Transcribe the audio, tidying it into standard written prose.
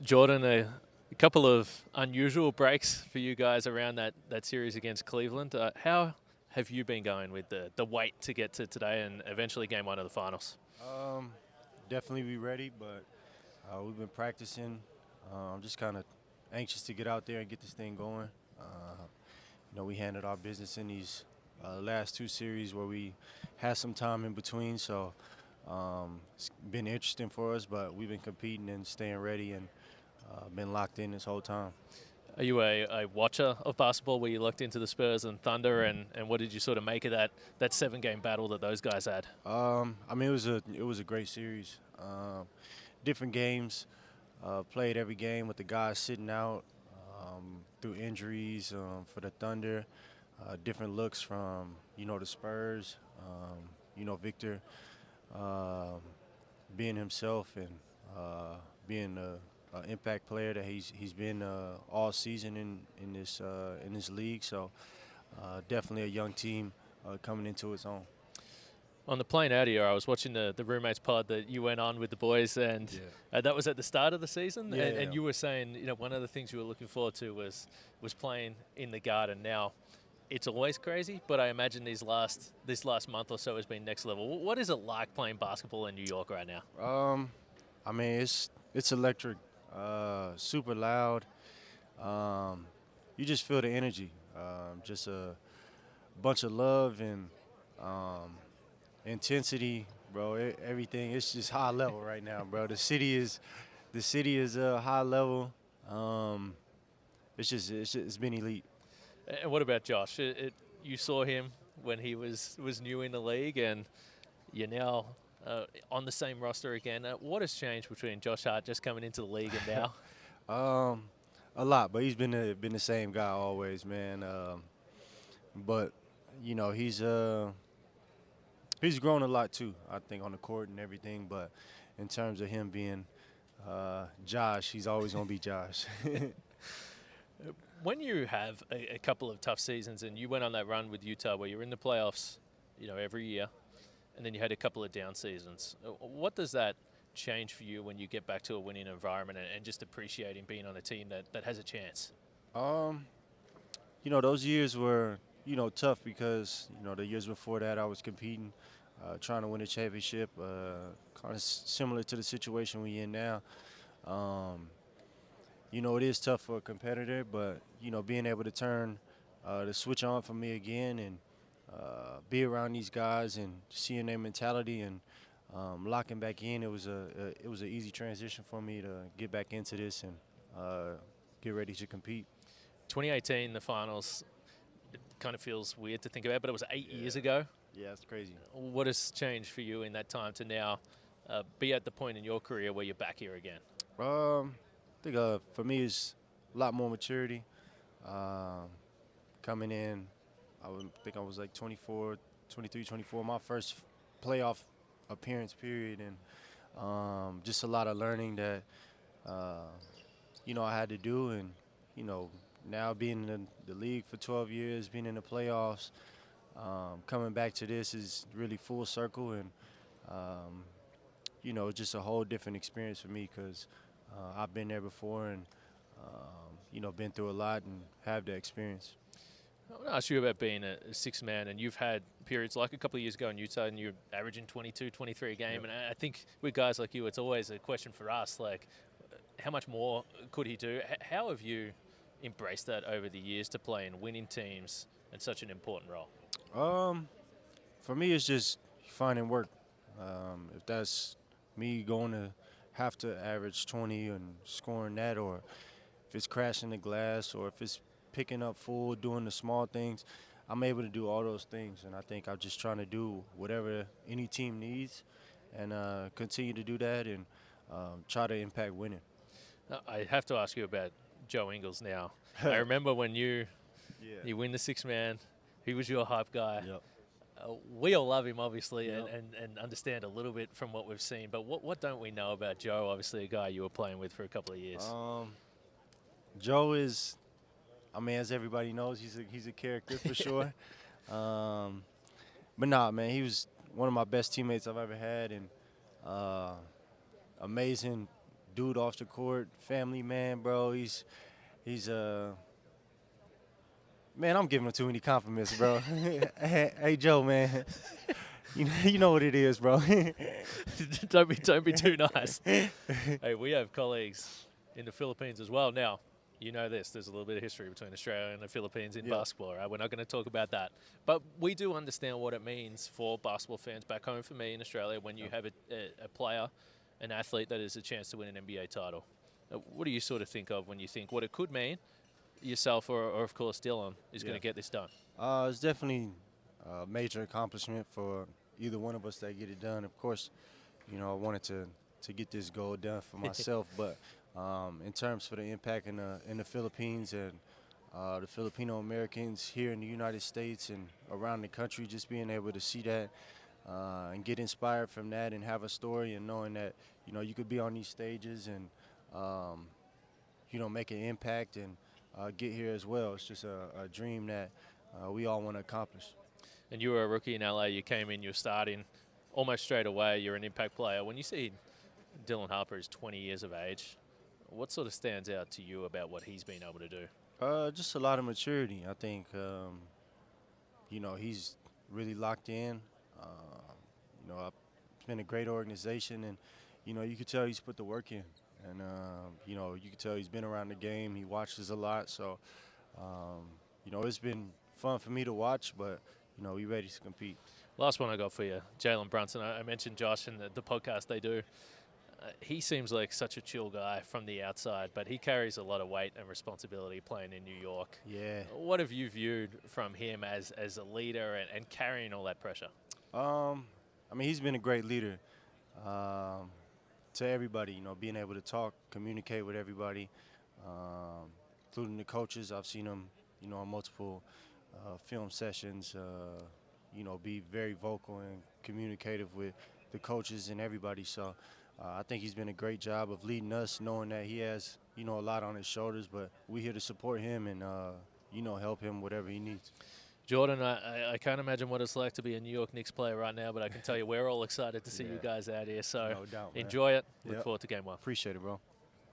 Jordan, a couple of unusual breaks for you guys around that series against Cleveland. How have you been going with the wait to get to today and eventually game one of the finals? Um, Definitely be ready, but we've been practicing. I'm just kind of anxious to get out there and get this thing going. We handled our business in these last two series where we had some time in between, so it's been interesting for us. But we've been competing and staying ready, and been locked in this whole time. Are you a watcher of basketball where you looked into the Spurs and Thunder, and what did you sort of make of that 7 game battle that those guys had? It was a great series. Different games. Played every game with the guys sitting out through injuries for the Thunder. Different looks from the Spurs. Victor um, being himself and being a impact player that he's been all season in this league. So definitely a young team coming into its own. On the plane out here, I was watching the roommates pod that you went on with the boys, and Yeah. that was at the start of the season. Yeah, And yeah. you were saying, one of the things you were looking forward to was playing in the Garden. Now, it's always crazy, but I imagine this last month or so has been next level. What is it like playing basketball in New York right now? It's electric, super loud. Um, you just feel the energy, just a bunch of love and um, intensity, bro. Everything. It's just high level right now, bro. The city is high level. Um, it's been elite. And what about Josh? You saw him when he was new in the league, and you're now on the same roster again. What has changed between Josh Hart just coming into the league and now? Um, a lot, but he's been the same guy always, man. But he's grown a lot too. I think on the court and everything. But in terms of him being Josh, he's always gonna be Josh. When you have a couple of tough seasons, and you went on that run with Utah where you're in the playoffs, every year, and then you had a couple of down seasons, what does that change for you when you get back to a winning environment and just appreciating being on a team that has a chance? um, those years were tough because the years before that I was competing, trying to win a championship, kind of similar to the situation we in now. Um, it is tough for a competitor, but being able to turn the switch on for me again and be around these guys and seeing their mentality and locking back in, it was an easy transition for me to get back into this and get ready to compete. 2018, the finals, it kind of feels weird to think about, but it was 8 years Yeah, ago. yeah, it's crazy. What has changed for you in that time to now be at the point in your career where you're back here again? I think for me it's a lot more maturity. Um, Coming in, think I was like 24, 23, 24. My first playoff appearance period, and just a lot of learning that uh, I had to do, and you know now being in the league for 12 years, being in the playoffs, coming back to this is really full circle, and um, just a whole different experience for me because I've been there before and been through a lot and have the experience. I want to ask you about being a six man, and you've had periods like a couple of years ago in Utah, and you're averaging 22, 23 a game. Yep. And I think with guys like you, it's always a question for us, like, how much more could he do? How have you embraced that over the years to play in winning teams and such an important role? Um, for me, it's just finding work. If that's me going to have to average 20 and scoring that, or if it's crashing the glass, or if it's picking up full, doing the small things, I'm able to do all those things. And I think I'm just trying to do whatever any team needs and continue to do that and try to impact winning. I have to ask you about Joe Ingles now. I remember when Yeah. you win the six man, he was your hype guy. Yep. We all love him, obviously, Yep. and understand a little bit from what we've seen. But what don't we know about Joe? Obviously, a guy you were playing with for a couple of years. Joe is, I mean, as everybody knows, he's a character for sure. Um, but nah, man, he was one of my best teammates I've ever had, and uh, amazing dude off the court, family man, bro. He's man, I'm giving him too many compliments, bro. Hey, Joe, man. You know what it is, bro. don't be too nice. Hey, we have colleagues in the Philippines as well. Now, you know this. There's a little bit of history between Australia and the Philippines in Yeah. basketball, right? We're not going to talk about that. But we do understand what it means for basketball fans back home for me in Australia when you have a player, an athlete that has a chance to win an NBA title. What do you sort of think of when you think what it could mean? Yourself or of course, Dylan is going to get this done. It's definitely a major accomplishment for either one of us that get it done. Of course, I wanted to get this goal done for myself, but in terms for the impact in the Philippines and the Filipino Americans here in the United States and around the country, just being able to see that and get inspired from that and have a story and knowing that you could be on these stages and make an impact and get here as well. It's just a dream that we all want to accomplish. And you were a rookie in LA. You came in, you're starting almost straight away. You're an impact player. When you see Dylan Harper is 20 years of age, what sort of stands out to you about what he's been able to do? Just a lot of maturity. I think, he's really locked in. It's been a great organization, and, you could tell he's put the work in. And, you could tell he's been around the game. He watches a lot. So, it's been fun for me to watch, but, we're ready to compete. Last one I got for you, Jalen Brunson. I mentioned Josh in the podcast they do. He seems like such a chill guy from the outside, but he carries a lot of weight and responsibility playing in New York. Yeah. What have you viewed from him as a leader and carrying all that pressure? He's been a great leader to everybody, being able to talk, communicate with everybody, including the coaches. I've seen him, on multiple film sessions, be very vocal and communicative with the coaches and everybody. So I think he's been a great job of leading us, knowing that he has, a lot on his shoulders, but we're here to support him and, help him whatever he needs. Jordan, I can't imagine what it's like to be a New York Knicks player right now, but I can tell you we're all excited to see you guys out here. So no doubt, man. Enjoy it. Look forward to game one. Appreciate it, bro.